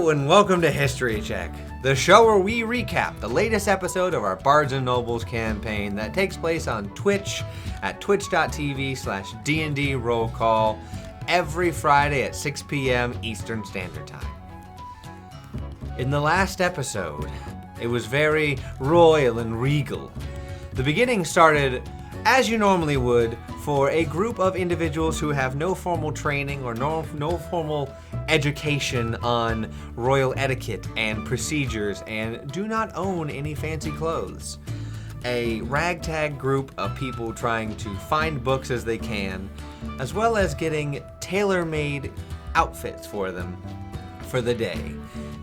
Hello and welcome to History Check, the show where we recap the latest episode of our Bards and Nobles campaign that takes place on Twitch at twitch.tv/D&D Roll Call every Friday at 6 p.m. Eastern Standard Time. In the last episode, it was very royal and regal. The beginning started as you normally would for a group of individuals who have no formal training or no formal education on royal etiquette and procedures and do not own any fancy clothes. A ragtag group of people trying to find books as they can, as well as getting tailor-made outfits for them for the day.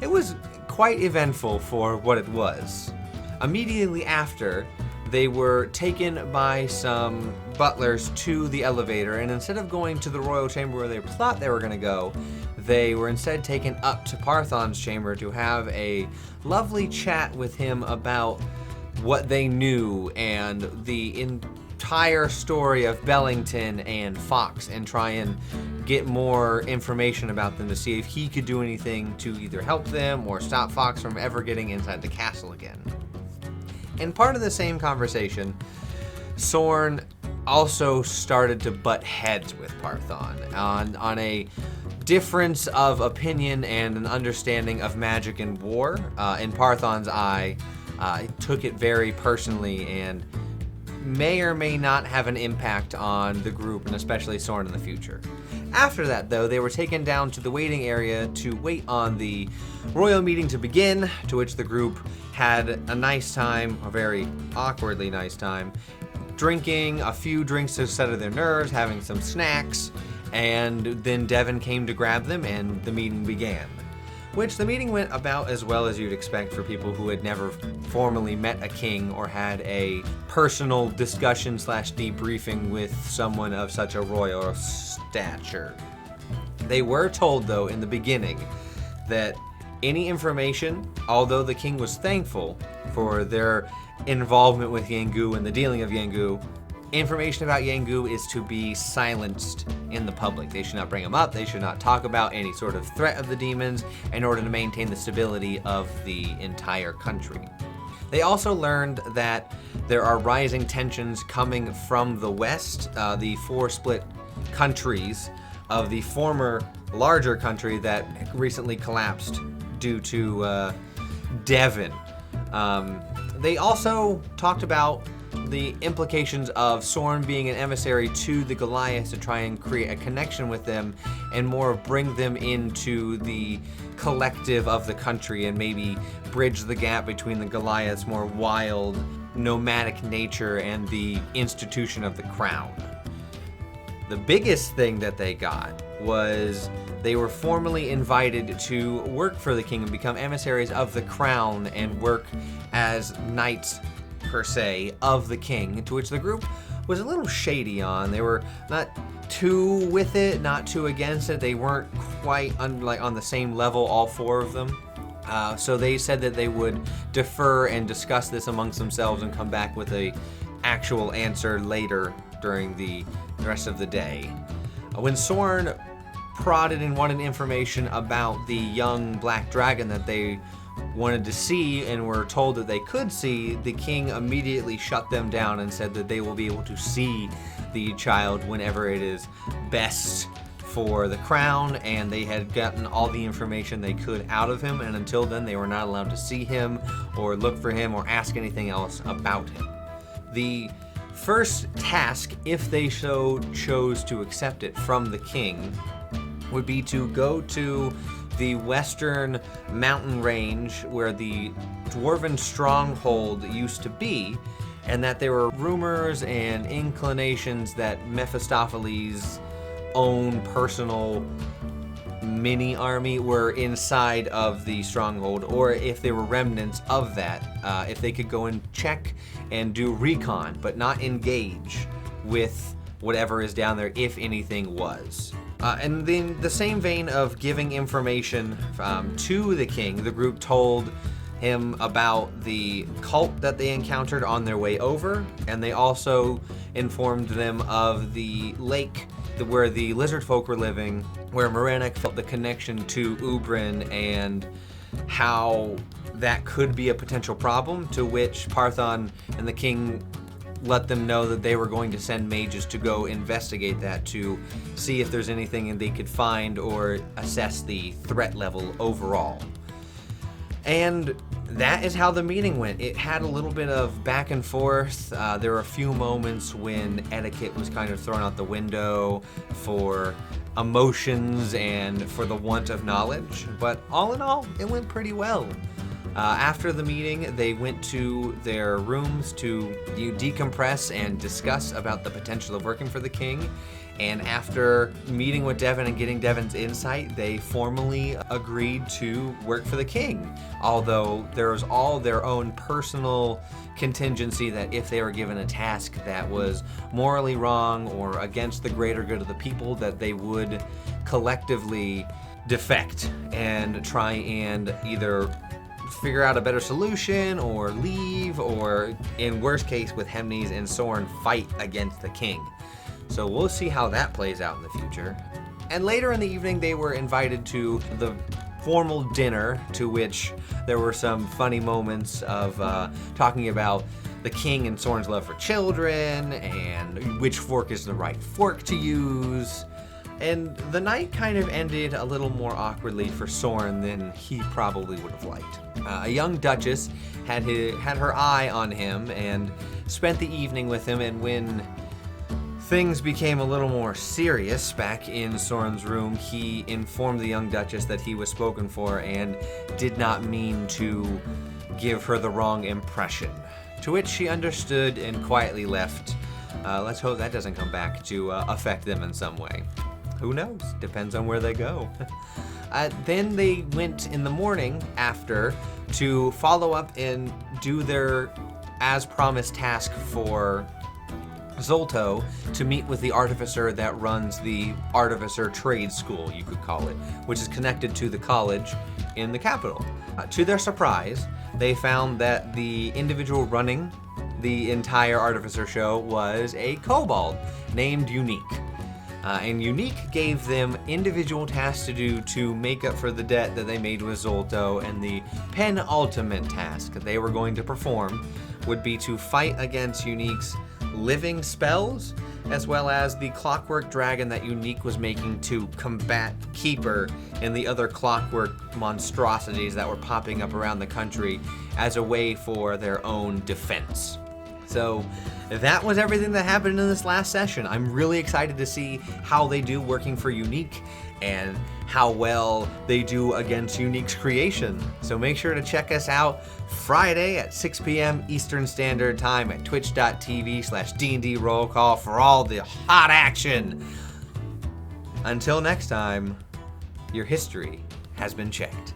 It was quite eventful for what it was. Immediately after, they were taken by some butlers to the elevator, and instead of going to the royal chamber where they thought they were going to go, they were instead taken up to Parthon's chamber to have a lovely chat with him about what they knew and the entire story of Bellington and Fox, and try and get more information about them to see if he could do anything to either help them or stop Fox from ever getting inside the castle again. And part of the same conversation, Sorn also started to butt heads with Parthon on a difference of opinion and an understanding of magic and war. In Parthon's eye, took it very personally and may or may not have an impact on the group, and especially Sorn in the future. After that, though, they were taken down to the waiting area to wait on the royal meeting to begin, to which the group had a nice time, a very awkwardly nice time, drinking a few drinks to settle their nerves, having some snacks, and then Devin came to grab them and the meeting began. Which the meeting went about as well as you'd expect for people who had never formally met a king or had a personal discussion / debriefing with someone of such a royal stature. They were told, though, in the beginning that any information, although the king was thankful for their involvement with Yangu and the dealing of Yangu, information about Yangu is to be silenced in the public. They should not bring him up. They should not talk about any sort of threat of the demons in order to maintain the stability of the entire country. They also learned that there are rising tensions coming from the west, the four split countries of the former larger country that recently collapsed due to Devon. They also talked about the implications of Sorn being an emissary to the Goliaths to try and create a connection with them and more bring them into the collective of the country and maybe bridge the gap between the Goliaths' more wild, nomadic nature and the institution of the crown. The biggest thing that they got was they were formally invited to work for the king and become emissaries of the crown and work as knights per se of the king, to which the group was a little shady on. They were not too with it, not too against it. They weren't quite on the same level, all four of them. So they said that they would defer and discuss this amongst themselves and come back with a actual answer later during the rest of the day. When Sorn prodded and wanted information about the young black dragon that they wanted to see and were told that they could see, the king immediately shut them down and said that they will be able to see the child whenever it is best for the crown, and they had gotten all the information they could out of him, and until then they were not allowed to see him or look for him or ask anything else about him. The first task, if they so chose to accept it from the king, would be to go to the western mountain range where the dwarven stronghold used to be, and that there were rumors and inclinations that Mephistopheles' own personal mini army were inside of the stronghold, or if there were remnants of that, if they could go and check and do recon, but not engage with whatever is down there, if anything was. And in the same vein of giving information to the king, the group told him about the cult that they encountered on their way over, and they also informed them of the lake where the lizard folk were living, where Moranek felt the connection to Ubrin and how that could be a potential problem, to which Parthon and the king let them know that they were going to send mages to go investigate that to see if there's anything they could find or assess the threat level overall. And that is how the meeting went. It had a little bit of back and forth. There were a few moments when etiquette was kind of thrown out the window for emotions and for the want of knowledge, but all in all, it went pretty well. After the meeting, they went to their rooms to decompress and discuss about the potential of working for the king. And after meeting with Devin and getting Devin's insight, they formally agreed to work for the king. Although there was all their own personal contingency that if they were given a task that was morally wrong or against the greater good of the people, that they would collectively defect and try and either figure out a better solution or leave, or in worst case with Hemnes and Soren fight against the king. So we'll see how that plays out in the future. And later in the evening they were invited to the formal dinner, to which there were some funny moments of talking about the king and Soren's love for children and which fork is the right fork to use. And the night kind of ended a little more awkwardly for Soren than he probably would have liked. A young duchess had her eye on him and spent the evening with him, and when things became a little more serious back in Soren's room, he informed the young duchess that he was spoken for and did not mean to give her the wrong impression, to which she understood and quietly left. Let's hope that doesn't come back to affect them in some way. Who knows? Depends on where they go. Then they went in the morning after to follow up and do their as promised task for Zolto, to meet with the artificer that runs the artificer trade school, you could call it, which is connected to the college in the capital. To their surprise, they found that the individual running the entire artificer show was a kobold named Unique. And Unique gave them individual tasks to do to make up for the debt that they made with Zolto, and the penultimate task they were going to perform would be to fight against Unique's living spells, as well as the clockwork dragon that Unique was making to combat Keeper and the other clockwork monstrosities that were popping up around the country as a way for their own defense. So that was everything that happened in this last session. I'm really excited to see how they do working for Unique and how well they do against Unique's creation. So make sure to check us out Friday at 6 p.m. Eastern Standard Time at twitch.tv/D&D Roll Call for all the hot action. Until next time, your history has been checked.